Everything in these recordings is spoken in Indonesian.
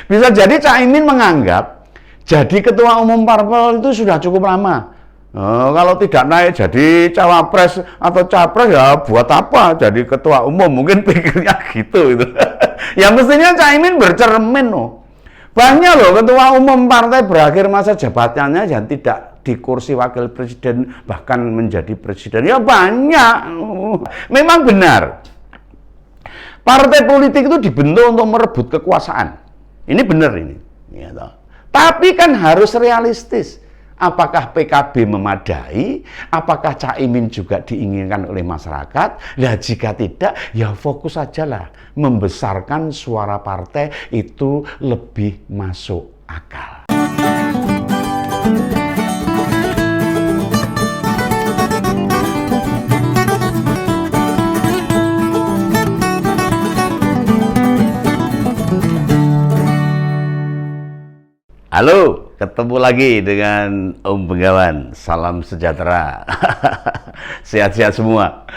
Bisa jadi Caimin menganggap jadi ketua umum parpol itu sudah cukup lama. Kalau tidak naik jadi cawapres atau capres ya buat apa jadi ketua umum, mungkin pikirnya gitu itu. Ya mestinya Caimin bercermin loh. Banyak loh ketua umum partai berakhir masa jabatannya yang tidak di kursi wakil presiden bahkan menjadi presiden. Ya banyak. Memang benar. Partai politik itu dibentuk untuk merebut kekuasaan. Ini benar ini. Ya, tapi kan harus realistis. Apakah PKB memadai? Apakah Caimin juga diinginkan oleh masyarakat? Nah, jika tidak, ya fokus sajalah membesarkan suara partai itu lebih masuk akal. Halo, ketemu lagi dengan Om Begawan. Salam sejahtera. Sehat-sehat semua.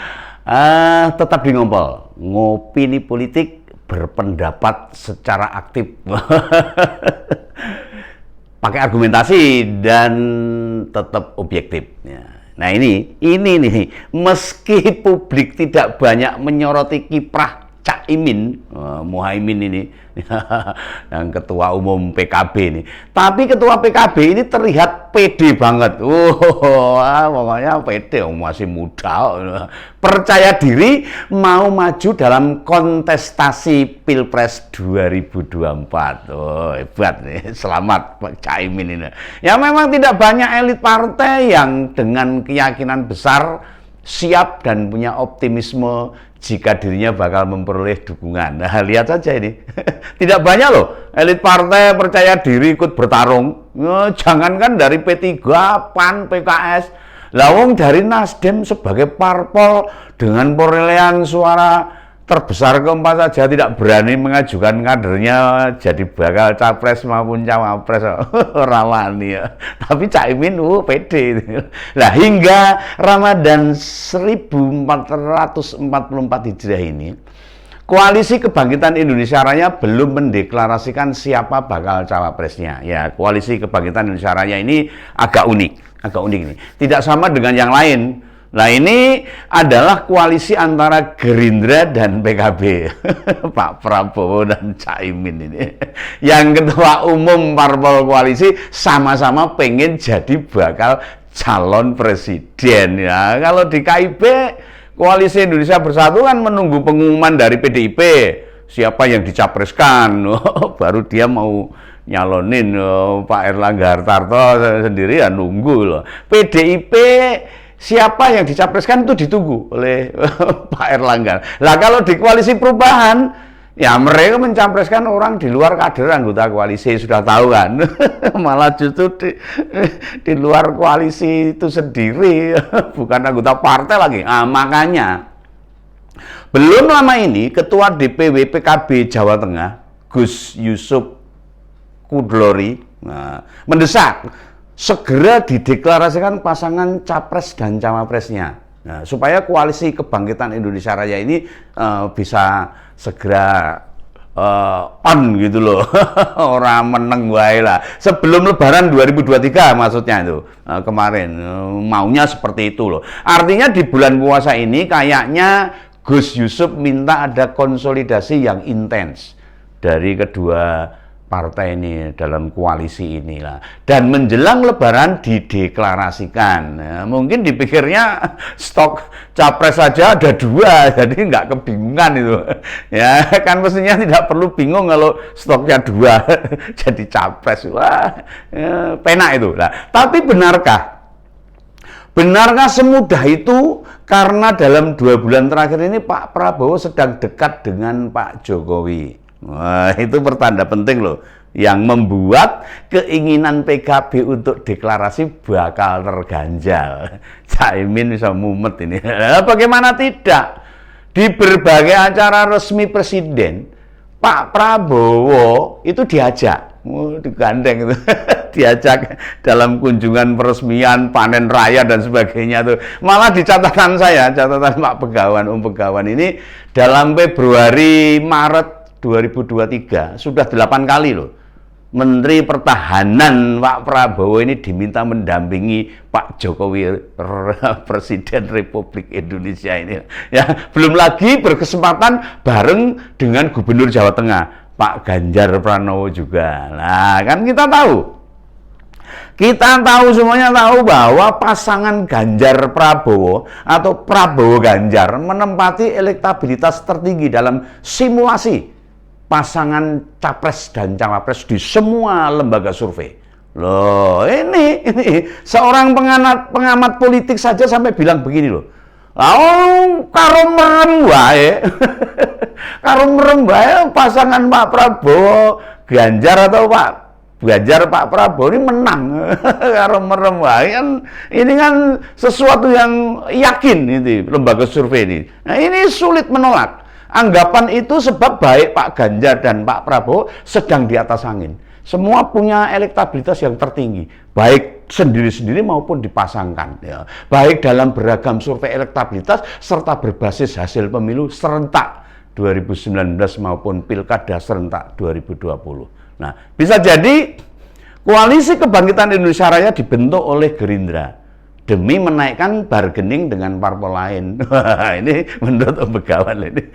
Tetap di Ngompol. Ngopini politik, berpendapat secara aktif. Pakai argumentasi dan tetap objektif. Nah ini nih. Meski publik tidak banyak menyoroti kiprah Caimin, Muhaimin ini, yang ketua umum PKB ini. Tapi ketua PKB ini terlihat pede banget. Pokoknya pede, masih muda, percaya diri mau maju dalam kontestasi Pilpres 2024. Hebat nih, selamat Pak Caimin ini. Ya memang tidak banyak elit partai yang dengan keyakinan besar siap dan punya optimisme jika dirinya bakal memperoleh dukungan. Nah, lihat saja ini. Tidak banyak loh elit partai percaya diri ikut bertarung. Jangankan dari P3, PAN, PKS. Lawang dari Nasdem sebagai parpol dengan perolehan suara terbesar keempat saja tidak berani mengajukan kadernya jadi bakal capres maupun cawapres. Rawani ya. Tapi Caimin pede. Nah, hingga Ramadan 1444 Hijriah ini, Koalisi Kebangkitan Indonesia Raya belum mendeklarasikan siapa bakal cawapresnya. Ya, Koalisi Kebangkitan Indonesia Raya ini agak unik ini. Tidak sama dengan yang lain. Nah, ini adalah koalisi antara Gerindra dan PKB. Pak Prabowo dan Caimin ini. Yang ketua umum parpol koalisi sama-sama pengen jadi bakal calon presiden. Ya, kalau di KIP, Koalisi Indonesia Bersatu kan menunggu pengumuman dari PDIP. Siapa yang dicapreskan. Baru dia mau nyalonin Pak Erlangga Hartarto sendiri ya nunggu loh. PDIP siapa yang dicapreskan itu ditunggu oleh Pak Erlangga. Lah kalau di koalisi perubahan, ya mereka mencapreskan orang di luar kader anggota koalisi, sudah tahu kan. Malah justru di luar koalisi itu sendiri, bukan anggota partai lagi. Nah, makanya belum lama ini Ketua DPW PKB Jawa Tengah, Gus Yusuf Kudlori, mendesak segera dideklarasikan pasangan capres dan cawapresnya. Nah, supaya Koalisi Kebangkitan Indonesia Raya ini bisa segera on gitu loh. Orang meneng wae lah. Sebelum Lebaran 2023 maksudnya itu. Kemarin maunya seperti itu loh. Artinya di bulan puasa ini kayaknya Gus Yusuf minta ada konsolidasi yang intens dari kedua partai ini dalam koalisi inilah, dan menjelang Lebaran dideklarasikan. Nah, mungkin dipikirnya stok capres saja ada 2, jadi nggak kebingungan itu. Ya kan mestinya tidak perlu bingung kalau stoknya 2 jadi capres. Wah, penak itu. Nah, tapi benarkah semudah itu? Karena dalam 2 bulan terakhir ini Pak Prabowo sedang dekat dengan Pak Jokowi. Wah, itu pertanda penting loh, yang membuat keinginan PKB untuk deklarasi bakal terganjal. Caimin bisa mumet ini. Bagaimana tidak? Di berbagai acara resmi presiden, Pak Prabowo itu diajak, digandeng itu, diajak dalam kunjungan peresmian panen raya dan sebagainya tuh. Malah di catatan saya, catatan Pak Begawan, Om Begawan ini dalam Februari Maret 2023 sudah 8 kali loh Menteri Pertahanan Pak Prabowo ini diminta mendampingi Pak Jokowi, Presiden Republik Indonesia ini. Ya, belum lagi berkesempatan bareng dengan Gubernur Jawa Tengah, Pak Ganjar Pranowo juga. Nah, kan kita tahu semuanya tahu bahwa pasangan Ganjar Prabowo atau Prabowo Ganjar menempati elektabilitas tertinggi dalam simulasi pasangan capres dan cawapres di semua lembaga survei. Loh, ini seorang pengamat politik saja sampai bilang begini loh. Karo merem wae. Karo merem wae pasangan Pak Prabowo Ganjar atau Pak Ganjar Pak Prabowo ini menang. Karo merem wae kan ini kan sesuatu yang yakin ini lembaga survei ini. Nah, ini sulit menolak. Anggapan itu sebab baik Pak Ganjar dan Pak Prabowo sedang di atas angin. Semua punya elektabilitas yang tertinggi, baik sendiri-sendiri maupun dipasangkan. Ya. Baik dalam beragam survei elektabilitas serta berbasis hasil pemilu serentak 2019 maupun pilkada serentak 2020. Nah, bisa jadi Koalisi Kebangkitan Indonesia Raya dibentuk oleh Gerindra demi menaikkan bargaining dengan parpol lain. Ini menurut Om Begawan ini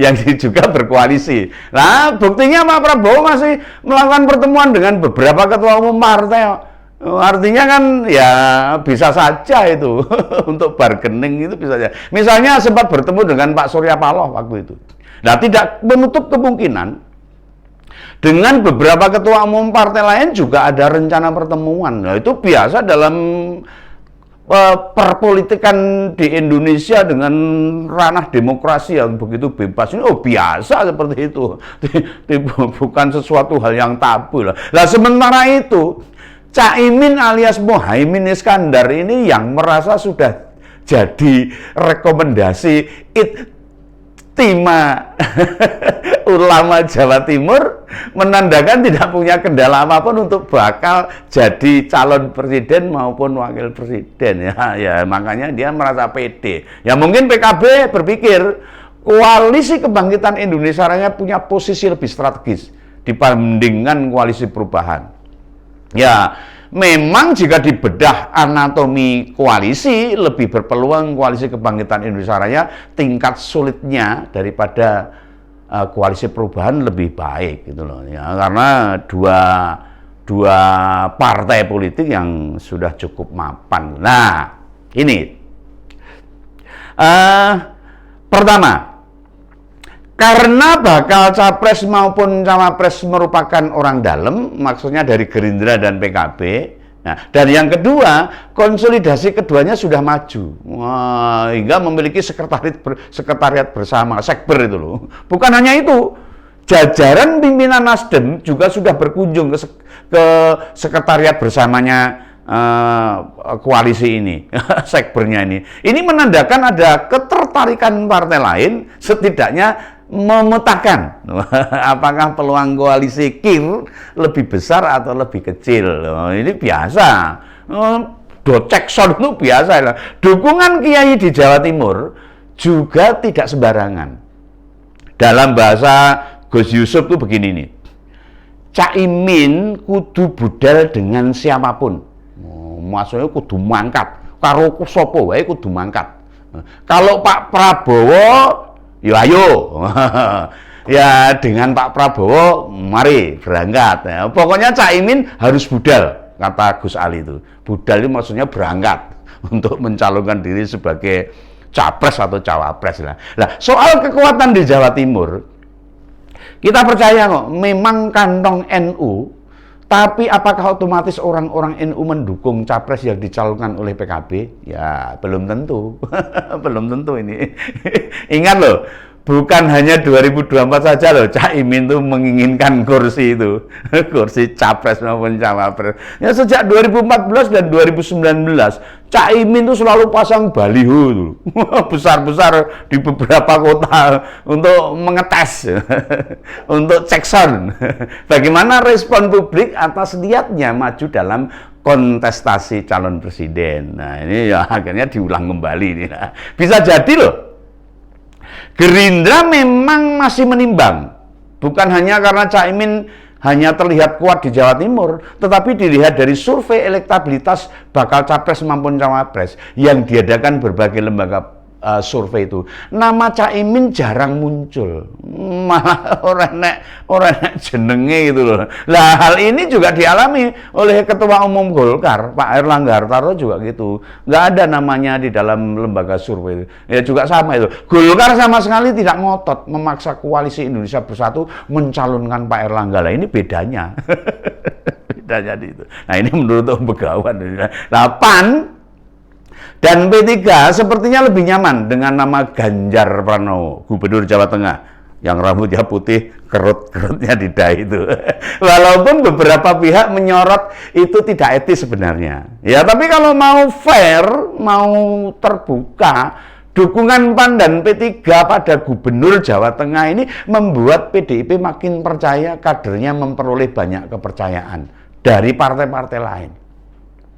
yang juga berkoalisi. Nah, buktinya Pak Prabowo masih melakukan pertemuan dengan beberapa ketua umum partai. Artinya kan ya bisa saja itu untuk bargaining itu bisa saja. Misalnya sempat bertemu dengan Pak Surya Paloh waktu itu. Nah, tidak menutup kemungkinan dengan beberapa ketua umum partai lain juga ada rencana pertemuan. Nah, itu biasa dalam perpolitikan di Indonesia dengan ranah demokrasi yang begitu bebas ini, biasa seperti itu. Bukan sesuatu hal yang tabu lah. Nah, sementara itu Caimin alias Muhaimin Iskandar ini yang merasa sudah jadi rekomendasi Ijtima Ulama Jawa Timur, menandakan tidak punya kendala apapun untuk bakal jadi calon presiden maupun wakil presiden. Ya makanya dia merasa pede. Ya mungkin PKB berpikir Koalisi Kebangkitan Indonesia Raya punya posisi lebih strategis dibandingkan Koalisi Perubahan. Ya, memang jika dibedah anatomi koalisi, lebih berpeluang Koalisi Kebangkitan Indonesia Raya tingkat sulitnya daripada Koalisi Perubahan lebih baik gitu loh ya, karena dua partai politik yang sudah cukup mapan. Nah, ini pertama, karena bakal capres maupun cawapres merupakan orang dalam, maksudnya dari Gerindra dan PKB. Nah, dan yang kedua, konsolidasi keduanya sudah maju. Hingga memiliki sekretariat bersama, sekber itu loh. Bukan hanya itu, jajaran pimpinan Nasdem juga sudah berkunjung ke sekretariat bersamanya koalisi ini, sekbernya ini. Ini menandakan ada ketertarikan partai lain, setidaknya memetakan apakah peluang koalisi KIR lebih besar atau lebih kecil. Ini biasa. Docekson itu biasa. Dukungan Kiai di Jawa Timur juga tidak sembarangan. Dalam bahasa Gus Yusuf itu begini nih. Caimin kudu budal dengan siapapun. Maksudnya kudu mangkat. Karo sopo wae kudu mangkat. Kalau Pak Prabowo ya ayo, ya dengan Pak Prabowo mari berangkat. Ya, pokoknya Caimin harus budal, kata Gus Ali itu. Budal itu maksudnya berangkat untuk mencalonkan diri sebagai capres atau cawapres lah. Nah, soal kekuatan di Jawa Timur, kita percaya kok, memang kantong NU, tapi apakah otomatis orang-orang NU mendukung capres yang dicalonkan oleh PKB? Ya, belum tentu. Belum tentu ini. Ingat loh, bukan hanya 2024 saja loh, Caimin tuh menginginkan kursi itu. Kursi capres maupun cawapres. Ya, sejak 2014 dan 2019, Caimin tuh selalu pasang baliho tuh. Besar-besar di beberapa kota untuk mengetes, untuk cek sound. Bagaimana respon publik atas niatnya maju dalam kontestasi calon presiden. Nah, ini ya akhirnya diulang kembali nih. Nah, bisa jadi loh, Gerindra memang masih menimbang. Bukan hanya karena Caimin hanya terlihat kuat di Jawa Timur, tetapi dilihat dari survei elektabilitas bakal capres maupun cawapres yang diadakan berbagai lembaga survei itu, nama Caimin jarang muncul, malah orang nek jenenge gitu loh. Lah hal ini juga dialami oleh Ketua Umum Golkar Pak Airlangga Hartarto juga gitu, nggak ada namanya di dalam lembaga survei itu. Ya juga sama itu, Golkar sama sekali tidak ngotot memaksa koalisi Indonesia Bersatu mencalonkan Pak Airlangga. Lah ini bedanya. Bedanya di itu. Nah ini menurut Om Begawan. Nah PAN dan P3 sepertinya lebih nyaman dengan nama Ganjar Pranowo, Gubernur Jawa Tengah, yang rambutnya putih, kerut-kerutnya di dahi itu. Walaupun beberapa pihak menyorot itu tidak etis sebenarnya. Ya, tapi kalau mau fair, mau terbuka, dukungan PAN dan P3 pada Gubernur Jawa Tengah ini membuat PDIP makin percaya kadernya memperoleh banyak kepercayaan dari partai-partai lain.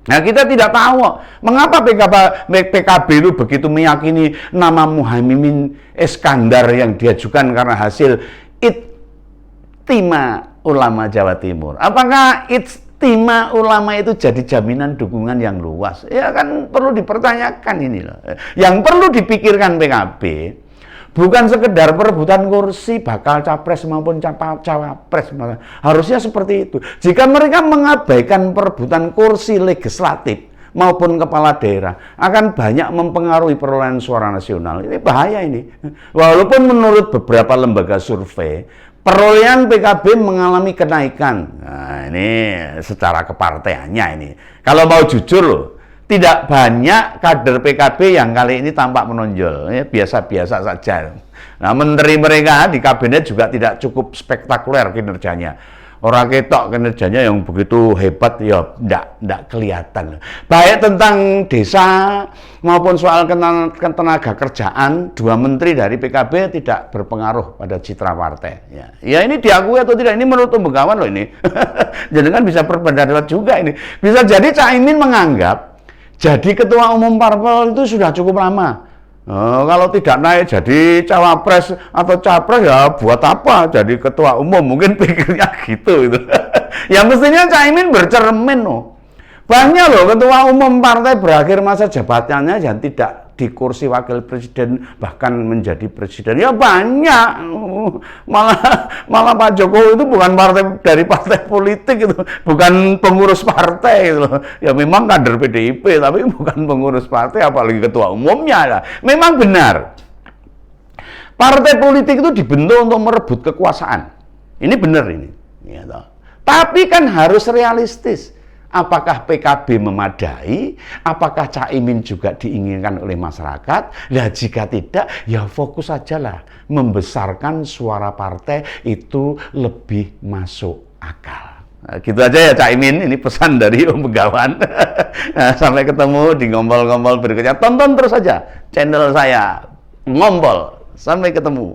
Nah, kita tidak tahu mengapa PKB itu begitu meyakini nama Muhaimin Iskandar yang diajukan karena hasil Ijtima Ulama Jawa Timur. Apakah Ijtima Ulama itu jadi jaminan dukungan yang luas? Ya kan perlu dipertanyakan ini loh. Yang perlu dipikirkan PKB bukan sekedar perebutan kursi bakal capres maupun cawapres. Harusnya seperti itu. Jika mereka mengabaikan perebutan kursi legislatif maupun kepala daerah, akan banyak mempengaruhi perolehan suara nasional. Ini bahaya ini. Walaupun menurut beberapa lembaga survei, perolehan PKB mengalami kenaikan. Nah, ini secara kepartaiannya ini. Kalau mau jujur loh, tidak banyak kader PKB yang kali ini tampak menonjol, ya, biasa-biasa saja. Nah, menteri mereka di kabinet juga tidak cukup spektakuler kinerjanya. Orang ketok kinerjanya yang begitu hebat, ya tidak kelihatan. Baik tentang desa maupun soal ketenaga kerjaan, dua menteri dari PKB tidak berpengaruh pada citra partai. Ya ini diakui atau tidak, ini menurut Om Begawan loh ini. Jadi kan bisa berpendapat juga ini. Bisa jadi Caimin menganggap jadi ketua umum parpol itu sudah cukup lama. Kalau tidak naik jadi cawapres atau capres ya buat apa jadi ketua umum? Mungkin pikirnya gitu itu. Ya mestinya Caimin bercermin loh. Banyak loh ketua umum partai berakhir masa jabatannya yang tidak di kursi wakil presiden bahkan menjadi presiden. Ya banyak. Malah Pak Jokowi itu bukan dari partai politik itu, bukan pengurus partai gitu loh. Ya memang kader PDIP tapi bukan pengurus partai apalagi ketua umumnya lah. Memang benar. Partai politik itu dibentuk untuk merebut kekuasaan. Ini benar ini. Ya, tapi kan harus realistis. Apakah PKB memadai? Apakah Caimin juga diinginkan oleh masyarakat? Nah, jika tidak, ya fokus sajalah membesarkan suara partai itu lebih masuk akal. Nah, gitu aja ya Caimin, ini pesan dari Om Begawan. Nah, sampai ketemu di ngompol-ngompol berikutnya. Tonton terus saja channel saya, Ngompol. Sampai ketemu.